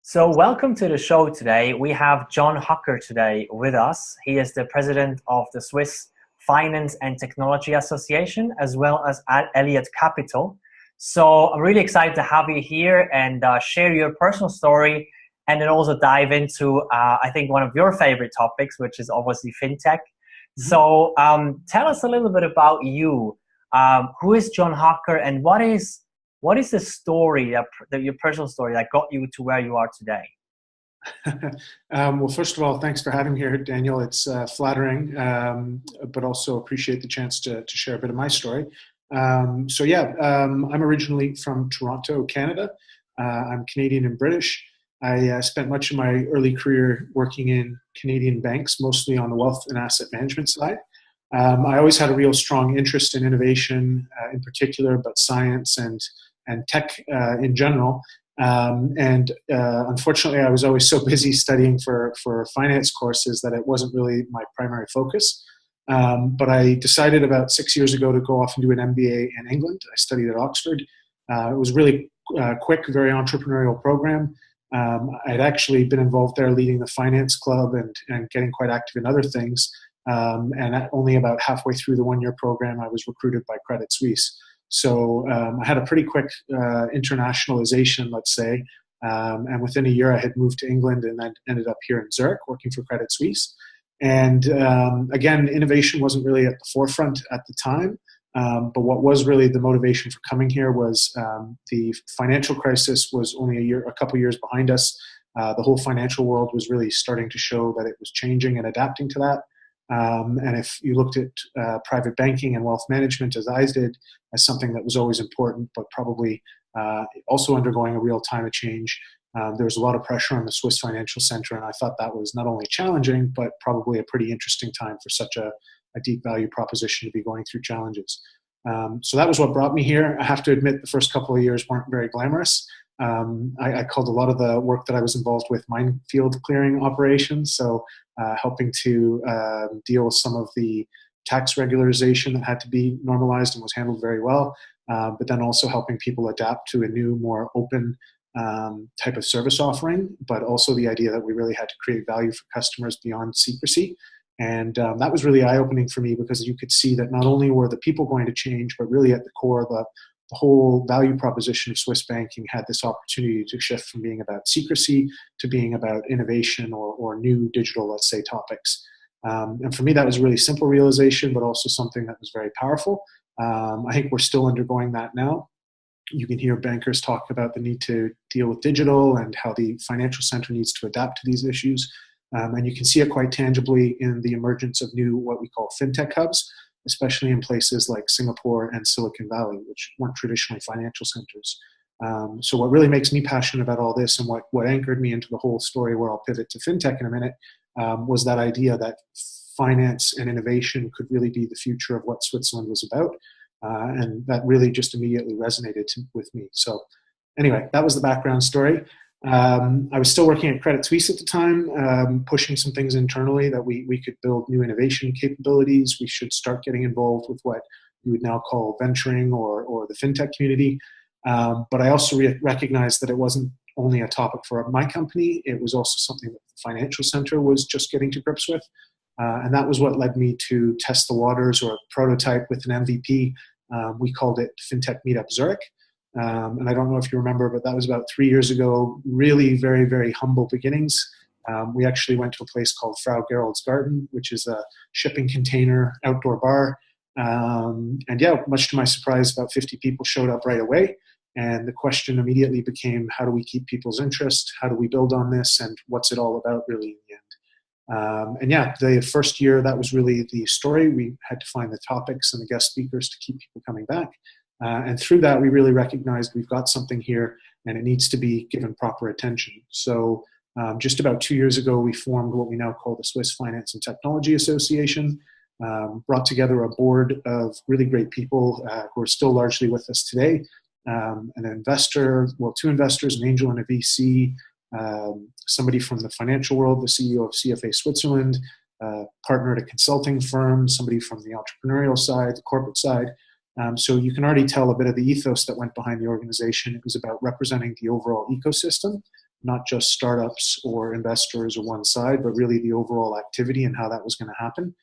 So, welcome to the show today. We have John Hucker today with us. He is the president of the Swiss Finance and Technology Association, as well as at Elliott Capital. So, I'm really excited to have you here and share your personal story, and then also dive into, I think, one of your favorite topics, which is obviously fintech. So, tell us a little bit about you. Who is John Hucker, and what is the story, your personal story that got you to where you are today? Well, first of all, thanks for having me here, Daniel. It's flattering, but also appreciate the chance to share a bit of my story. I'm originally from Toronto, Canada. I'm Canadian and British. I spent much of my early career working in Canadian banks, mostly on the wealth and asset management side. I always had a real strong interest in innovation in particular, but science and tech in general. Unfortunately, I was always so busy studying for finance courses that it wasn't really my primary focus. But I decided about 6 years ago to go off and do an MBA in England. I studied at Oxford. It was really quick, very entrepreneurial program. I'd actually been involved there leading the finance club and getting quite active in other things. And only about halfway through the one-year program, I was recruited by Credit Suisse. So I had a pretty quick internationalization, let's say. And within a year, I had moved to England and then ended up here in Zurich working for Credit Suisse. And again, innovation wasn't really at the forefront at the time. But what was really the motivation for coming here was the financial crisis was only a couple years behind us. The whole financial world was really starting to show that it was changing and adapting to that. And if you looked at private banking and wealth management, as I did, as something that was always important, but probably also undergoing a real time of change, there was a lot of pressure on the Swiss Financial Center, and I thought that was not only challenging, but probably a pretty interesting time for such a deep value proposition to be going through challenges. So that was what brought me here. I have to admit the first couple of years weren't very glamorous. I called a lot of the work that I was involved with minefield clearing operations, so helping to deal with some of the tax regularization that had to be normalized and was handled very well, but then also helping people adapt to a new, more open type of service offering, but also the idea that we really had to create value for customers beyond secrecy. And that was really eye-opening for me because you could see that not only were the people going to change, but really at the core, the whole value proposition of Swiss banking had this opportunity to shift from being about secrecy to being about innovation or new digital, let's say, topics. And for me, that was a really simple realization, but also something that was very powerful. I think we're still undergoing that now. You can hear bankers talk about the need to deal with digital and how the financial center needs to adapt to these issues. And you can see it quite tangibly in the emergence of new, what we call fintech hubs, especially in places like Singapore and Silicon Valley, which weren't traditionally financial centers. So what really makes me passionate about all this and what anchored me into the whole story, where I'll pivot to fintech in a minute, was that idea that finance and innovation could really be the future of what Switzerland was about. And that really just immediately resonated with me. So anyway, that was the background story. I was still working at Credit Suisse at the time, pushing some things internally that we could build new innovation capabilities. We should start getting involved with what you would now call venturing or the fintech community. But I also recognized that it wasn't only a topic for my company. It was also something that the financial center was just getting to grips with. And that was what led me to test the waters or prototype with an MVP. We called it FinTech Meetup Zurich. And I don't know if you remember, but that was about 3 years ago, really very, very humble beginnings. We actually went to a place called Frau Gerolds Garten, which is a shipping container outdoor bar. And yeah, much to my surprise, about 50 people showed up right away. And the question immediately became, how do we keep people's interest? How do we build on this? And what's it all about really in the end? And yeah, the first year, that was really the story. We had to find the topics and the guest speakers to keep people coming back. And through that, we really recognized we've got something here and it needs to be given proper attention. So just about 2 years ago, we formed what we now call the Swiss Finance and Technology Association, brought together a board of really great people who are still largely with us today. An investor, well, two investors, an angel and a VC, somebody from the financial world, the CEO of CFA Switzerland, partner at a consulting firm, somebody from the entrepreneurial side, the corporate side. So you can already tell a bit of the ethos that went behind the organization. It was about representing the overall ecosystem, not just startups or investors or one side, but really the overall activity and how that was going to happen.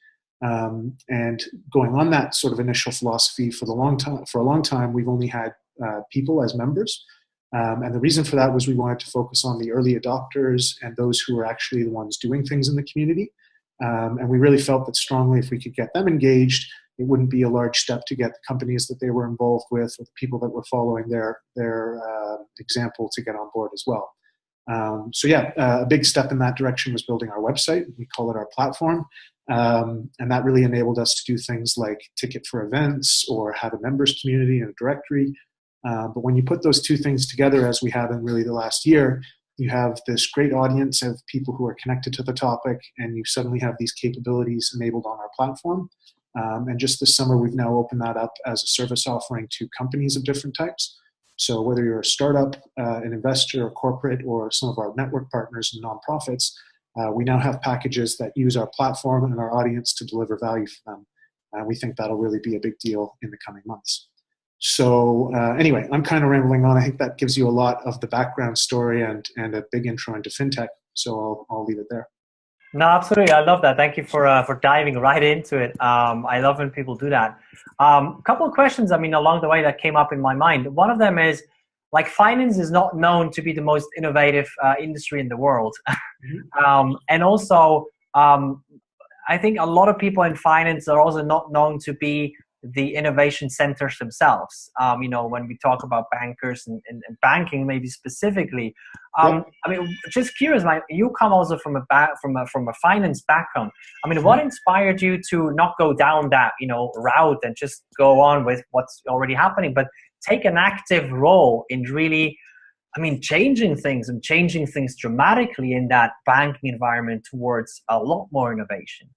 And going on that sort of initial philosophy for a long time, we've only had people as members. And the reason for that was we wanted to focus on the early adopters and those who were actually the ones doing things in the community. And we really felt that strongly if we could get them engaged, it wouldn't be a large step to get the companies that they were involved with or the people that were following their example to get on board as well. A big step in that direction was building our website. We call it our platform. And that really enabled us to do things like ticket for events or have a members community and a directory. But when you put those two things together, as we have in really the last year, you have this great audience of people who are connected to the topic, and you suddenly have these capabilities enabled on our platform. And just this summer, we've now opened that up as a service offering to companies of different types. So whether you're a startup, an investor, a corporate, or some of our network partners and nonprofits, we now have packages that use our platform and our audience to deliver value for them. We think that'll really be a big deal in the coming months. So anyway, I'm kind of rambling on. I think that gives you a lot of the background story and a big intro into fintech. So I'll leave it there. No, absolutely. I love that. Thank you for diving right into it. I love when people do that. A couple of questions, along the way that came up in my mind. One of them is, like, finance is not known to be the most innovative industry in the world. And also, I think a lot of people in finance are also not known to be the innovation centers themselves. When we talk about bankers and banking, maybe specifically, just curious, you come also from a finance background. What inspired you to not go down that, route and just go on with what's already happening, but take an active role in really, changing things dramatically in that banking environment towards a lot more innovation?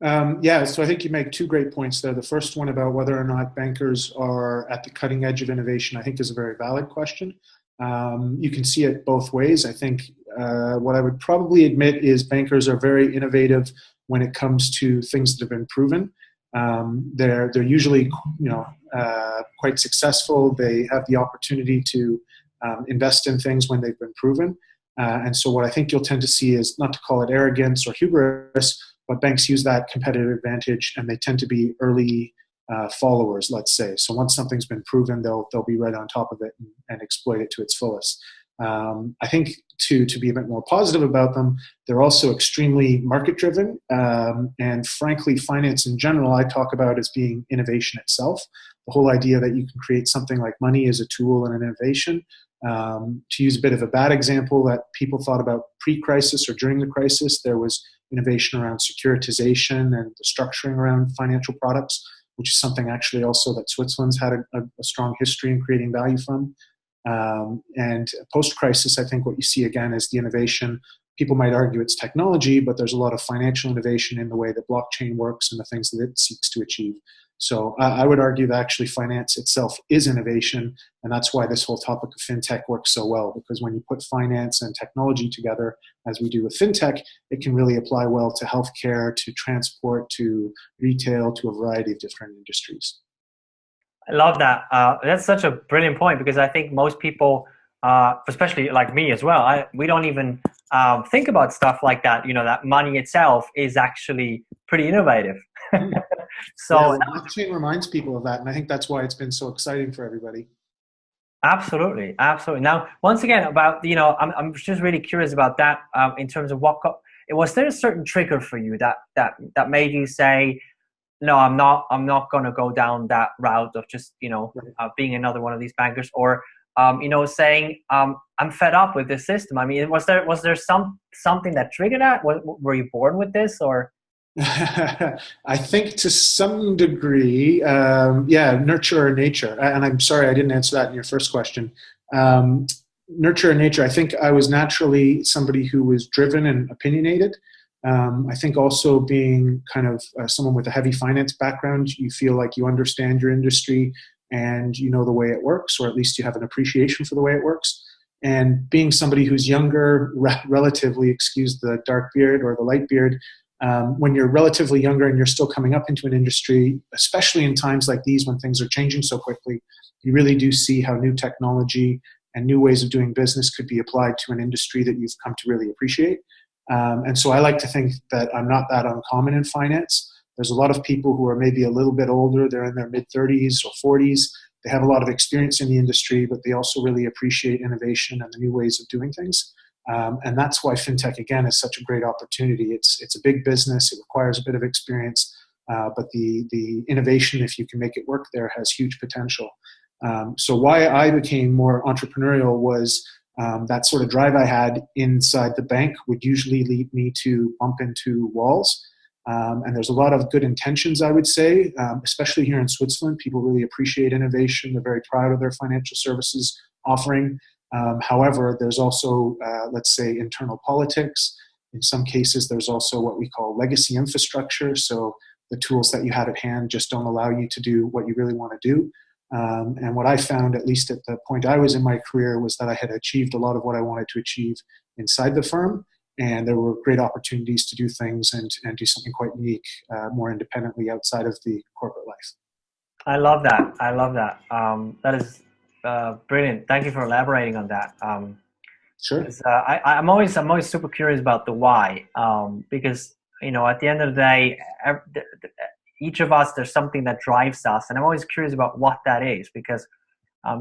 So I think you make two great points there. The first one about whether or not bankers are at the cutting edge of innovation, I think is a very valid question. You can see it both ways. I think what I would probably admit is bankers are very innovative when it comes to things that have been proven. They're usually quite successful. They have the opportunity to invest in things when they've been proven. And so what I think you'll tend to see is, not to call it arrogance or hubris, but banks use that competitive advantage and they tend to be early followers, let's say. So once something's been proven, they'll be right on top of it and exploit it to its fullest. I think to be a bit more positive about them, they're also extremely market-driven. And frankly, finance in general, I talk about as being innovation itself. The whole idea that you can create something like money as a tool and an innovation. To use a bit of a bad example that people thought about pre-crisis or during the crisis, there was innovation around securitization and the structuring around financial products, which is something actually also that Switzerland's had a strong history in creating value from. And post-crisis, I think what you see again is the innovation. People might argue it's technology, but there's a lot of financial innovation in the way that blockchain works and the things that it seeks to achieve. So I would argue that actually finance itself is innovation, and that's why this whole topic of fintech works so well, because when you put finance and technology together, as we do with fintech, it can really apply well to healthcare, to transport, to retail, to a variety of different industries. I love that. That's such a brilliant point, because I think most people, especially like me as well, we don't even think about stuff like that. That money itself is actually pretty innovative. So blockchain reminds people of that, and I think that's why it's been so exciting for everybody. Absolutely. Now, once again, about I'm just really curious about that. In terms of was there a certain trigger for you that made you say, no, I'm not going to go down that route of just being another one of these bankers, or saying I'm fed up with this system? Was there something that triggered that? Were you born with this, or? I think to some degree, nurture or nature. And I'm sorry I didn't answer that in your first question. Nurture or nature. I think I was naturally somebody who was driven and opinionated. I think also being kind of someone with a heavy finance background, you feel like you understand your industry and you know the way it works, or at least you have an appreciation for the way it works. And being somebody who's younger, relatively, excuse the dark beard or the light beard, when you're relatively younger and you're still coming up into an industry, especially in times like these when things are changing so quickly, you really do see how new technology and new ways of doing business could be applied to an industry that you've come to really appreciate. And so I like to think that I'm not that uncommon in finance. There's a lot of people who are maybe a little bit older, they're in their mid-30s or 40s. They have a lot of experience in the industry, but they also really appreciate innovation and the new ways of doing things. And that's why fintech, again, is such a great opportunity. It's a big business. It requires a bit of experience, but the innovation, if you can make it work there, has huge potential. So why I became more entrepreneurial was that sort of drive I had inside the bank would usually lead me to bump into walls. And there's a lot of good intentions, I would say, especially here in Switzerland. People really appreciate innovation. They're very proud of their financial services offering. However, there's also, let's say, internal politics. In some cases, there's also what we call legacy infrastructure. So the tools that you had at hand just don't allow you to do what you really want to do. And what I found, at least at the point I was in my career, was that I had achieved a lot of what I wanted to achieve inside the firm. And there were great opportunities to do things and do something quite unique, more independently outside of the corporate life. I love that. I love that. That is brilliant. Thank you for elaborating on that. Sure. I'm always super curious about the why, because at the end of the day, each of us, there's something that drives us, and I'm always curious about what that is, because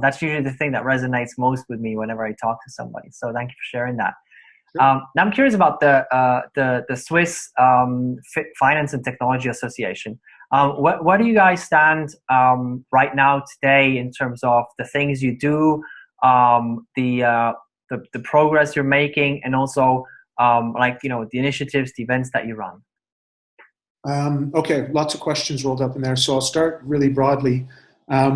that's usually the thing that resonates most with me whenever I talk to somebody. So thank you for sharing that. Sure. Now I'm curious about the Swiss Finance and Technology Association. Where do you guys stand right now today in terms of the things you do, the progress you're making, and also the initiatives, the events that you run? Okay, lots of questions rolled up in there. So I'll start really broadly.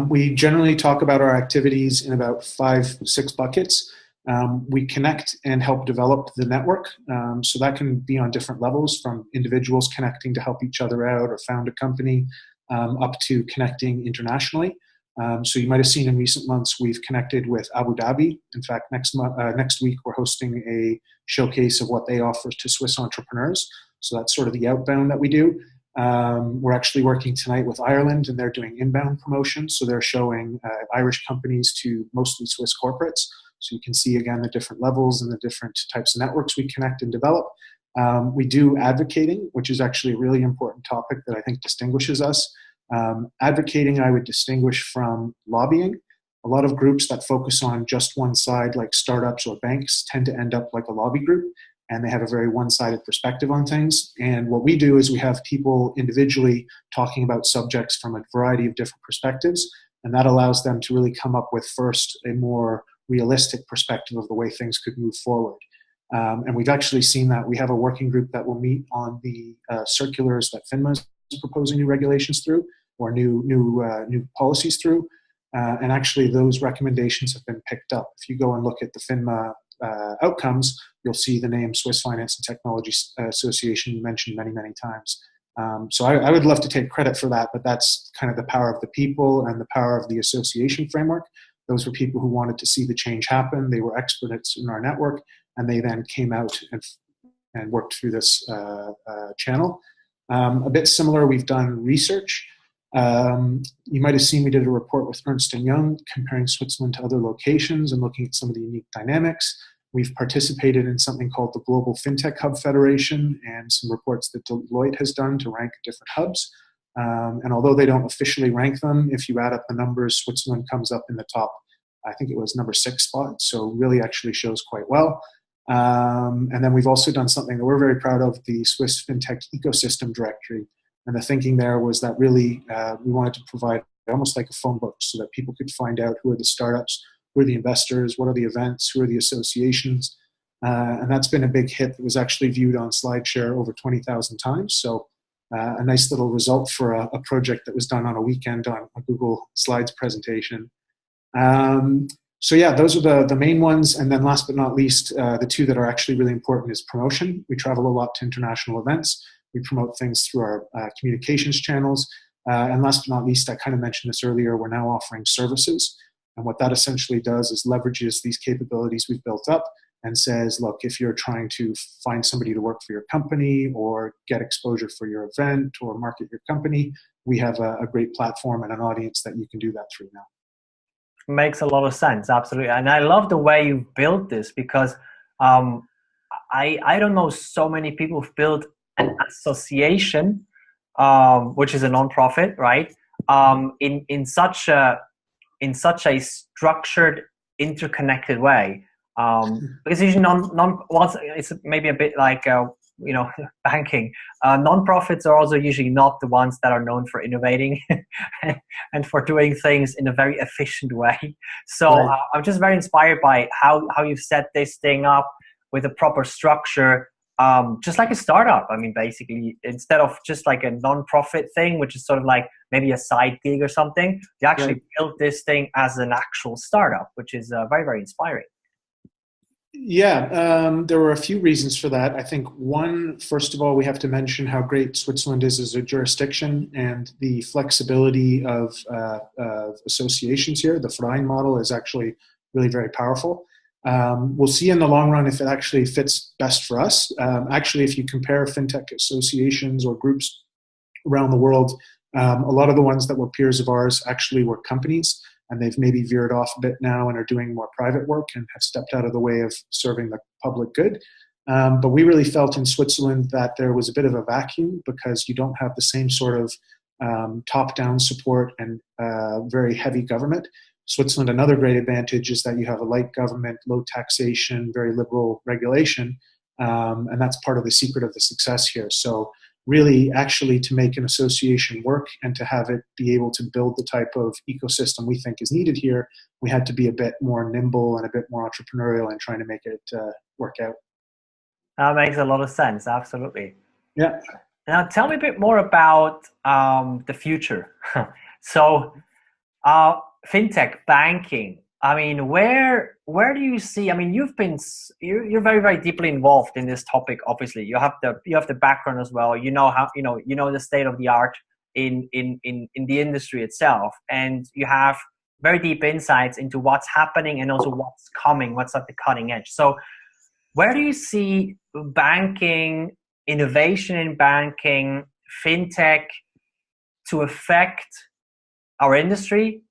We generally talk about our activities in about 5-6 buckets. We connect and help develop the network. So that can be on different levels, from individuals connecting to help each other out or found a company, up to connecting internationally. So you might have seen in recent months, we've connected with Abu Dhabi. In fact, next week, we're hosting a showcase of what they offer to Swiss entrepreneurs. So that's sort of the outbound that we do. We're actually working tonight with Ireland, and they're doing inbound promotion. So they're showing Irish companies to mostly Swiss corporates. So you can see, again, the different levels and the different types of networks we connect and develop. We do advocating, which is actually a really important topic that I think distinguishes us. Advocating, I would distinguish from lobbying. A lot of groups that focus on just one side, like startups or banks, tend to end up like a lobby group, and they have a very one-sided perspective on things. And what we do is we have people individually talking about subjects from a variety of different perspectives, and that allows them to really come up with first a more realistic perspective of the way things could move forward. And we've actually seen that. We have a working group that will meet on the circulars that FINMA is proposing new regulations through, or new policies through. And actually those recommendations have been picked up. If you go and look at the FINMA outcomes, you'll see the name Swiss Finance and Technology Association mentioned many, many times. So I would love to take credit for that, but that's kind of the power of the people and the power of the association framework. Those were people who wanted to see the change happen. They were experts in our network, and they then came out and worked through this channel. A bit similar, we've done research. You might have seen we did a report with Ernst & Young comparing Switzerland to other locations and looking at some of the unique dynamics. We've participated in something called the Global FinTech Hub Federation and some reports that Deloitte has done to rank different hubs. And although they don't officially rank them, if you add up the numbers, Switzerland comes up in the top, I think it was number 6 spot. So really actually shows quite well. And then we've also done something that we're very proud of, the Swiss FinTech Ecosystem Directory. And the thinking there was that really we wanted to provide almost like a phone book so that people could find out who are the startups, who are the investors, what are the events, who are the associations. And that's been a big hit. It was actually viewed on SlideShare over 20,000 times. So a nice little result for a project that was done on a weekend on a Google Slides presentation. So yeah, those are the main ones. And then last but not least, the two that are actually really important is promotion. We travel a lot to international events. We promote things through our communications channels. And last but not least, I kind of mentioned this earlier, we're now offering services. And what that essentially does is leverages these capabilities we've built up and says, look, if you're trying to find somebody to work for your company or get exposure for your event or market your company, we have a great platform and an audience that you can do that through now. Makes a lot of sense, absolutely. And I love the way you built this because um, I don't know so many people who've built an association, which is a non-profit, right? In such a structured, interconnected way. Because usually well, it's maybe a bit like banking. Non-profits are also usually not the ones that are known for innovating and for doing things in a very efficient way. So Right. I'm just very inspired by how you've set this thing up with a proper structure, just like a startup. I mean, basically, instead of just like a non-profit thing, which is sort of like maybe a side gig or something, you Right. actually built this thing as an actual startup, which is very, very inspiring. Yeah, there were a few reasons for that. I think one, first of all, we have to mention how great Switzerland is as a jurisdiction and the flexibility of associations here. The Verein model is actually really very powerful. We'll see in the long run if it actually fits best for us. Actually, if you compare fintech associations or groups around the world, a lot of the ones that were peers of ours actually were companies, and they've maybe veered off a bit now and are doing more private work and have stepped out of the way of serving the public good. But we really felt in Switzerland that there was a bit of a vacuum because you don't have the same sort of top-down support and very heavy government. Switzerland, another great advantage is that you have a light government, low taxation, very liberal regulation, and that's part of the secret of the success here. So really actually to make an association work and to have it be able to build the type of ecosystem we think is needed here, we had to be a bit more nimble and a bit more entrepreneurial in trying to make it work out. That makes a lot of sense, absolutely. Yeah. Now, tell me a bit more about the future. So, fintech banking. I mean, where do you see? I mean, you're very very deeply involved in this topic. Obviously, you have the background as well. You know how you know the state of the art in the industry itself, and you have very deep insights into what's happening and also what's coming, what's at the cutting edge. So, where do you see banking, innovation in banking, fintech to affect our industry,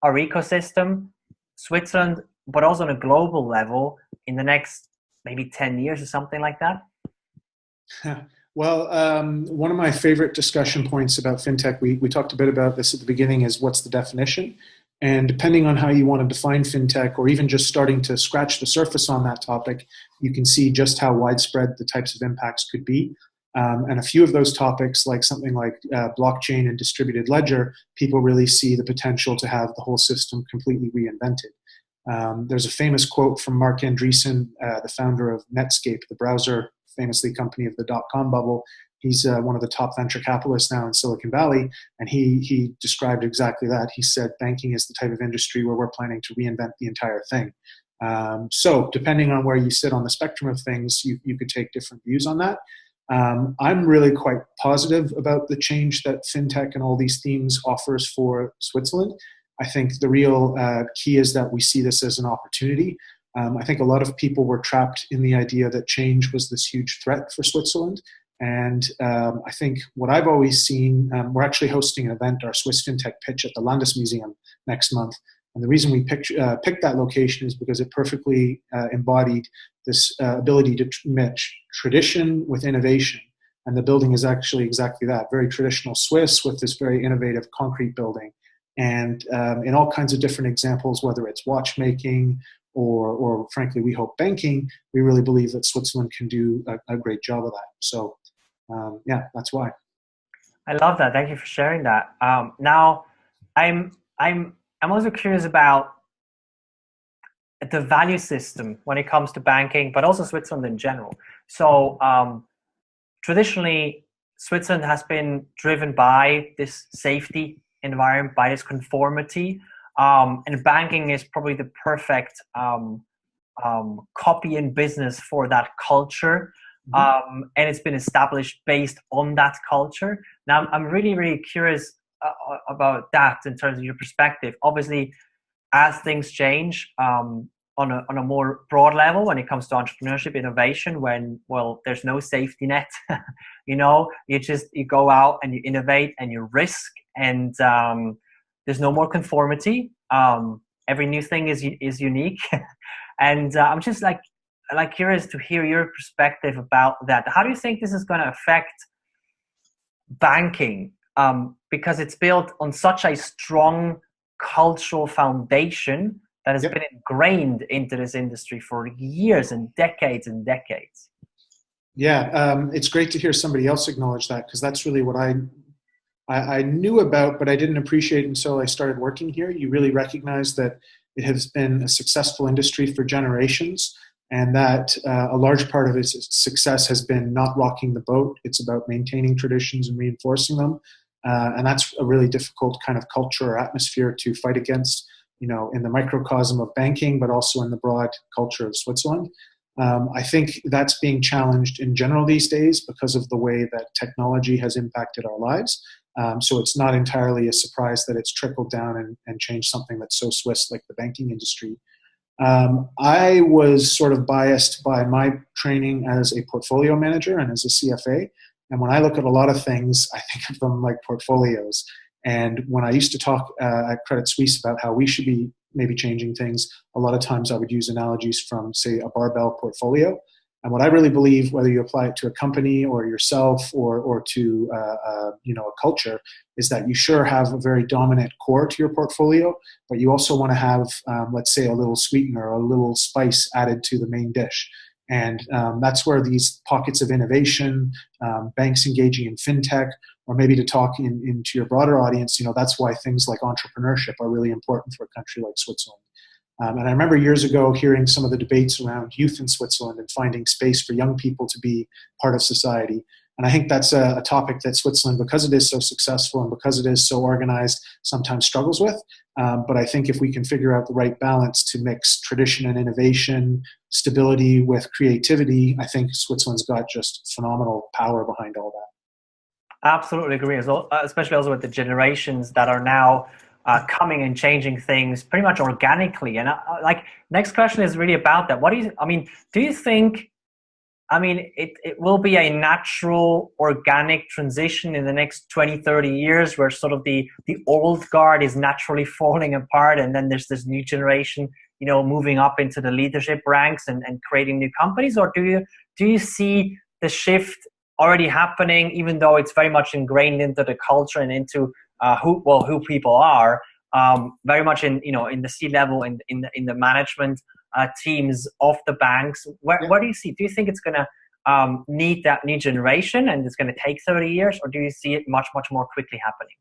our ecosystem, Switzerland, but also on a global level in the next maybe 10 years or something like that? Well, one of my favorite discussion points about fintech, we talked a bit about this at the beginning, is what's the definition? And depending on how you want to define fintech, or even just starting to scratch the surface on that topic, you can see just how widespread the types of impacts could be. And a few of those topics, like something like blockchain and distributed ledger, people really see the potential to have the whole system completely reinvented. There's a famous quote from Mark Andreessen, the founder of Netscape, the browser famously company of the dot-com bubble. He's one of the top venture capitalists now in Silicon Valley, and he described exactly that. He said banking is the type of industry where we're planning to reinvent the entire thing. So depending on where you sit on the spectrum of things, you could take different views on that. I'm really quite positive about the change that fintech and all these themes offers for Switzerland. I think the real key is that we see this as an opportunity. I think a lot of people were trapped in the idea that change was this huge threat for Switzerland. And I think what I've always seen, we're actually hosting an event, our Swiss FinTech Pitch at the Landesmuseum next month. And the reason we picked that location is because it perfectly embodied this ability to match tradition with innovation. And the building is actually exactly that, very traditional Swiss with this very innovative concrete building. And in all kinds of different examples, whether it's watchmaking or frankly, we hope banking, we really believe that Switzerland can do a great job of that. So yeah, that's why. I love that. Thank you for sharing that. Now, I'm I'm I'm also curious about the value system when it comes to banking, but also Switzerland in general. So traditionally, Switzerland has been driven by this safety environment, by this conformity, and banking is probably the perfect copy in business for that culture. And it's been established based on that culture. Now, I'm really, really curious about that in terms of your perspective. Obviously, as things change on a more broad level when it comes to entrepreneurship innovation, when there's no safety net, you go out and you innovate and you risk, and there's no more conformity. every new thing is unique. And I'm just like curious to hear your perspective about that. How do you think this is going to affect banking? Because it's built on such a strong cultural foundation that has been ingrained into this industry for years and decades and decades. Yeah, it's great to hear somebody else acknowledge that, because that's really what I knew about, but I didn't appreciate until I started working here. You really recognize that it has been a successful industry for generations, and that a large part of its success has been not rocking the boat. It's about maintaining traditions and reinforcing them. And that's a really difficult kind of culture or atmosphere to fight against, in the microcosm of banking, but also in the broad culture of Switzerland. I think that's being challenged in general these days because of the way that technology has impacted our lives. So it's not entirely a surprise that it's trickled down and changed something that's so Swiss like the banking industry. I was sort of biased by my training as a portfolio manager and as a CFA. And when I look at a lot of things, I think of them like portfolios. And when I used to talk at Credit Suisse about how we should be maybe changing things, a lot of times I would use analogies from, say, a barbell portfolio. And what I really believe, whether you apply it to a company or yourself or to a culture, is that you sure have a very dominant core to your portfolio, but you also want to have, let's say, a little sweetener or a little spice added to the main dish. And that's where these pockets of innovation, banks engaging in fintech, or maybe to talk into your broader audience, that's why things like entrepreneurship are really important for a country like Switzerland. And I remember years ago hearing some of the debates around youth in Switzerland and finding space for young people to be part of society. And I think that's a topic that Switzerland, because it is so successful and because it is so organized, sometimes struggles with. But I think if we can figure out the right balance to mix tradition and innovation, stability with creativity, I think Switzerland's got just phenomenal power behind all that. Absolutely agree, especially also with the generations that are now coming and changing things pretty much organically. And next question is really about that. Do you think, it will be a natural organic transition in the next 20, 30 years where sort of the old guard is naturally falling apart, and then there's this new generation, moving up into the leadership ranks and creating new companies? Or do you see the shift already happening, even though it's very much ingrained into the culture and into who people are, very much in the C-level and in the management teams of the banks? Where do you see? Do you think it's going to need that new generation and it's going to take 30 years, or do you see it much, much more quickly happening?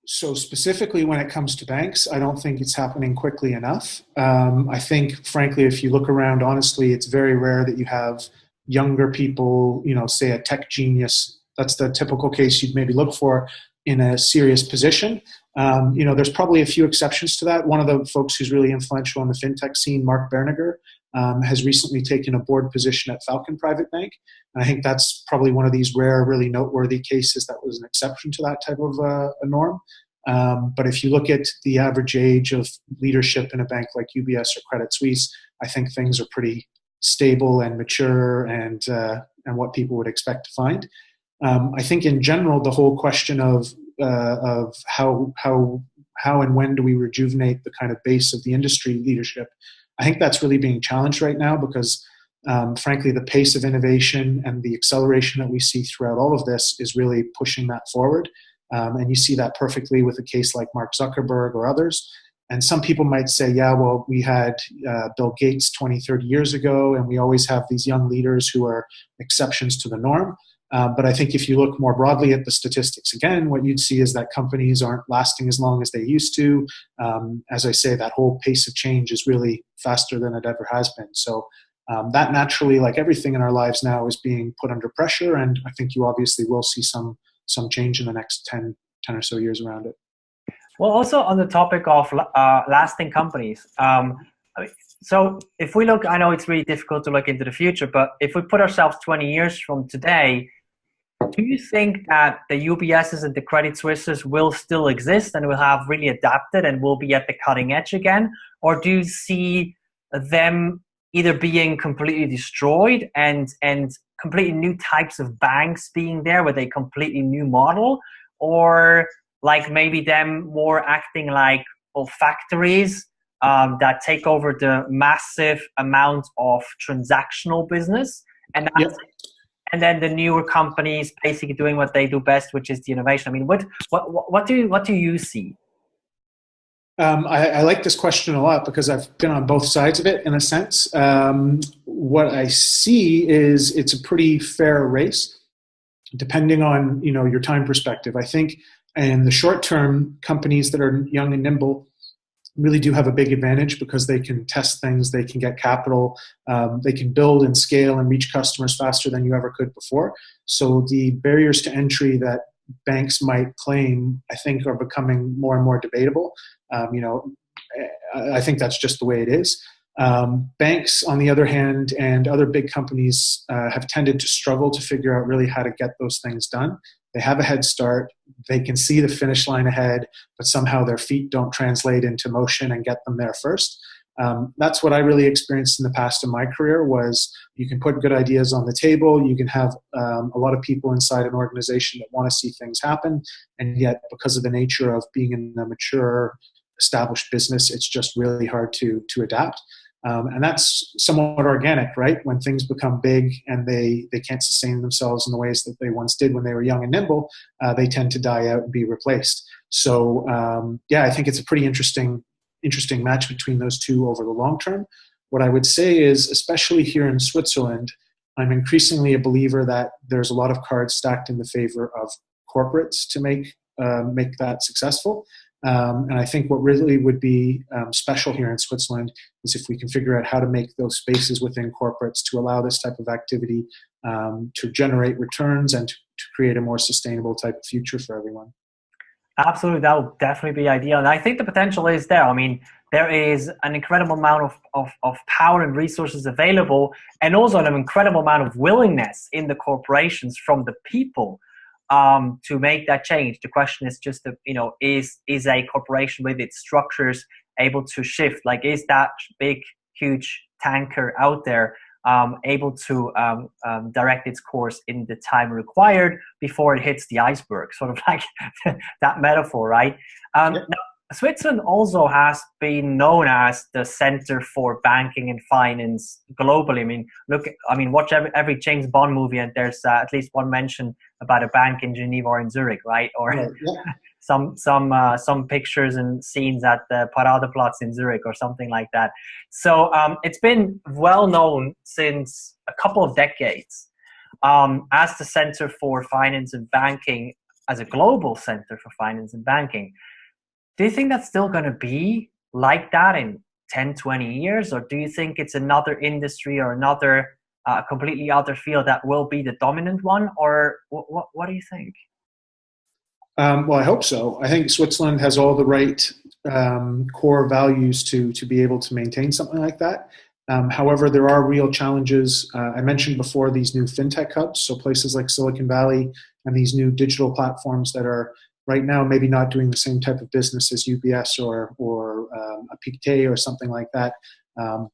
So specifically when it comes to banks, I don't think it's happening quickly enough. I think, frankly, if you look around honestly, it's very rare that you have younger people, say a tech genius. That's the typical case you'd maybe look for in a serious position. There's probably a few exceptions to that. One of the folks who's really influential in the fintech scene, Mark Berniger, has recently taken a board position at Falcon Private Bank. And I think that's probably one of these rare, really noteworthy cases that was an exception to that type of a norm. But if you look at the average age of leadership in a bank like UBS or Credit Suisse, I think things are pretty stable and mature and what people would expect to find. I think in general, the whole question of how and when do we rejuvenate the kind of base of the industry leadership, I think that's really being challenged right now because, frankly, the pace of innovation and the acceleration that we see throughout all of this is really pushing that forward. And you see that perfectly with a case like Mark Zuckerberg or others. And some people might say, yeah, well, we had Bill Gates 20, 30 years ago, and we always have these young leaders who are exceptions to the norm. But I think if you look more broadly at the statistics, again, what you'd see is that companies aren't lasting as long as they used to. As I say, that whole pace of change is really faster than it ever has been. So that naturally, like everything in our lives now, is being put under pressure. And I think you obviously will see some change in the next 10 or so years around it. Well, also on the topic of lasting companies. So if we look, I know it's really difficult to look into the future, but if we put ourselves 20 years from today, do you think that the UBSs and the Credit Suisses will still exist and will have really adapted and will be at the cutting edge again? Or do you see them either being completely destroyed and completely new types of banks being there with a completely new model? Or like maybe them more acting like factories that take over the massive amount of transactional business, and Yep. and then the newer companies basically doing what they do best, which is the innovation. I mean, what do you see? I like this question a lot because I've been on both sides of it in a sense. What I see is it's a pretty fair race, depending on your time perspective. I think in the short term, companies that are young and nimble really do have a big advantage because they can test things, they can get capital, they can build and scale and reach customers faster than you ever could before. So the barriers to entry that banks might claim, I think, are becoming more and more debatable. I think that's just the way it is. Banks, on the other hand, and other big companies have tended to struggle to figure out really how to get those things done. They have a head start. They can see the finish line ahead, but somehow their feet don't translate into motion and get them there first. That's what I really experienced in the past in my career was you can put good ideas on the table. You can have a lot of people inside an organization that want to see things happen. And yet, because of the nature of being in a mature, established business, it's just really hard to adapt. And that's somewhat organic, right? When things become big and they can't sustain themselves in the ways that they once did when they were young and nimble, they tend to die out and be replaced. So I think it's a pretty interesting match between those two over the long term. What I would say is, especially here in Switzerland, I'm increasingly a believer that there's a lot of cards stacked in the favor of corporates to make that successful. And I think what really would be special here in Switzerland is if we can figure out how to make those spaces within corporates to allow this type of activity to generate returns and to create a more sustainable type of future for everyone. Absolutely, that would definitely be ideal. And I think the potential is there. I mean, there is an incredible amount of power and resources available, and also an incredible amount of willingness in the corporations from the people to make that change. The question is just, is a corporation with its structures able to shift? Like, is that big, huge tanker out there able to direct its course in the time required before it hits the iceberg? Sort of like that metaphor, right? Now, Switzerland also has been known as the center for banking and finance globally. I mean, watch every James Bond movie, and there's at least one mention about a bank in Geneva or in Zurich, right? Or some pictures and scenes at the Paradeplatz in Zurich or something like that. So it's been well known since a couple of decades as the center for finance and banking, as a global center for finance and banking. Do you think that's still going to be like that in 10, 20 years? Or do you think it's another industry or another completely other field that will be the dominant one? Or what do you think? Well, I hope so. I think Switzerland has all the right core values to be able to maintain something like that. However, there are real challenges. I mentioned before these new fintech hubs, so places like Silicon Valley and these new digital platforms that are right now maybe not doing the same type of business as UBS or a Pictet or something like that,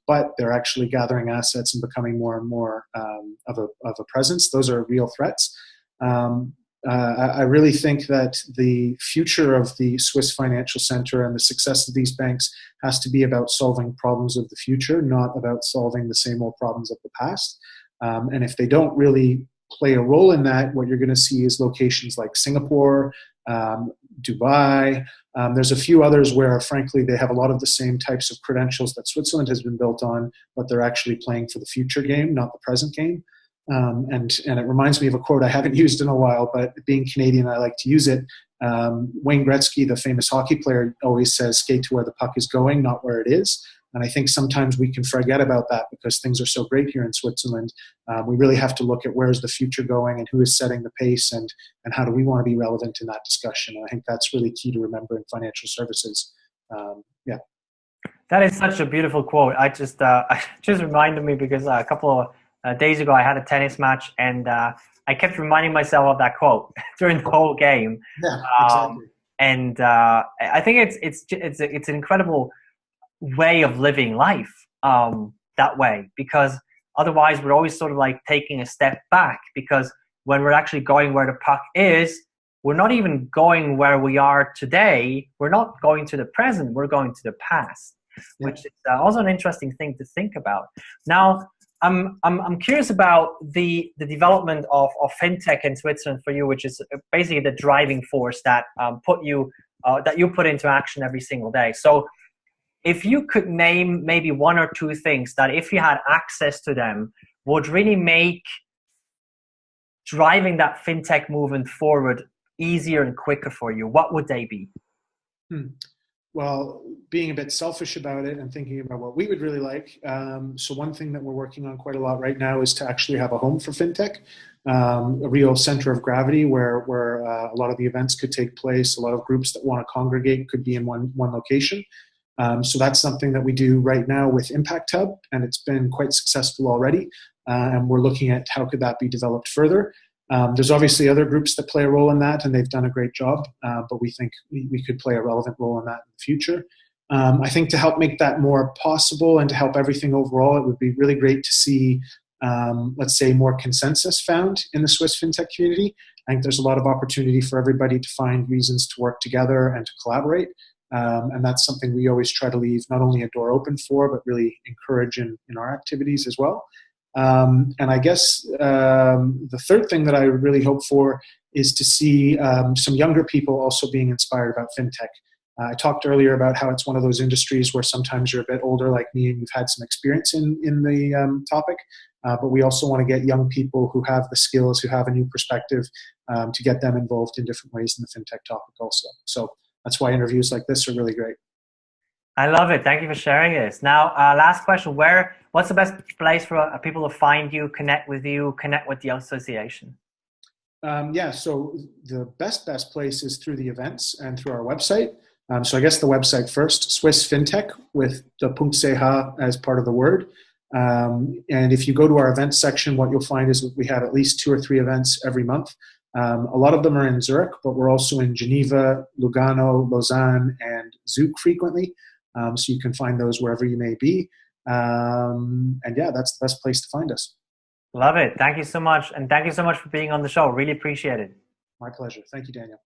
but they're actually gathering assets and becoming more and more of a presence. Those are real threats. I really think that the future of the Swiss financial center and the success of these banks has to be about solving problems of the future, not about solving the same old problems of the past. And if they don't really play a role in that, what you're going to see is locations like Singapore, Dubai. There's a few others where, frankly, they have a lot of the same types of credentials that Switzerland has been built on, but they're actually playing for the future game, not the present game. And it reminds me of a quote I haven't used in a while, but being Canadian, I like to use it. Wayne Gretzky, the famous hockey player, always says, skate to where the puck is going, not where it is. And I think sometimes we can forget about that because things are so great here in Switzerland. We really have to look at where is the future going and who is setting the pace and how do we want to be relevant in that discussion. And I think that's really key to remember in financial services. That is such a beautiful quote. I just reminded me because a couple of days ago I had a tennis match and I kept reminding myself of that quote during the whole game. Yeah, exactly. And I think it's an incredible way of living life that way, because otherwise we're always sort of like taking a step back, because when we're actually going where the puck is, we're not even going where we are today. We're not going to the present, we're going to the past. which is also an interesting thing to think about. Now, I'm curious about the development of fintech in Switzerland for you, which is basically the driving force that that you put into action every single day. So, if you could name maybe one or two things that, if you had access to them, would really make driving that fintech movement forward easier and quicker for you, what would they be? Well, being a bit selfish about it and thinking about what we would really like. So one thing that we're working on quite a lot right now is to actually have a home for fintech, a real center of gravity where a lot of the events could take place. A lot of groups that want to congregate could be in one location. So that's something that we do right now with Impact Hub, and it's been quite successful already. And we're looking at how could that be developed further. There's obviously other groups that play a role in that, and they've done a great job, but we think we could play a relevant role in that in the future. I think to help make that more possible and to help everything overall, it would be really great to see, let's say, more consensus found in the Swiss fintech community. I think there's a lot of opportunity for everybody to find reasons to work together and to collaborate. And that's something we always try to leave not only a door open for, but really encourage in our activities as well. And I guess the third thing that I really hope for is to see some younger people also being inspired about fintech. I talked earlier about how it's one of those industries where sometimes you're a bit older like me and you've had some experience in the topic, but we also want to get young people who have the skills, who have a new perspective, to get them involved in different ways in the fintech topic also. So that's why interviews like this are really great. I love it. Thank you for sharing this. Now, last question. What's the best place for people to find you, connect with the association? So the best place is through the events and through our website. So I guess the website first, Swiss FinTech with the .ch as part of the word. And if you go to our events section, what you'll find is we have at least 2 or 3 events every month. A lot of them are in Zurich, but we're also in Geneva, Lugano, Lausanne, and Zug frequently. So you can find those wherever you may be. And yeah, that's the best place to find us. Love it. Thank you so much. And thank you so much for being on the show. Really appreciate it. My pleasure. Thank you, Daniel.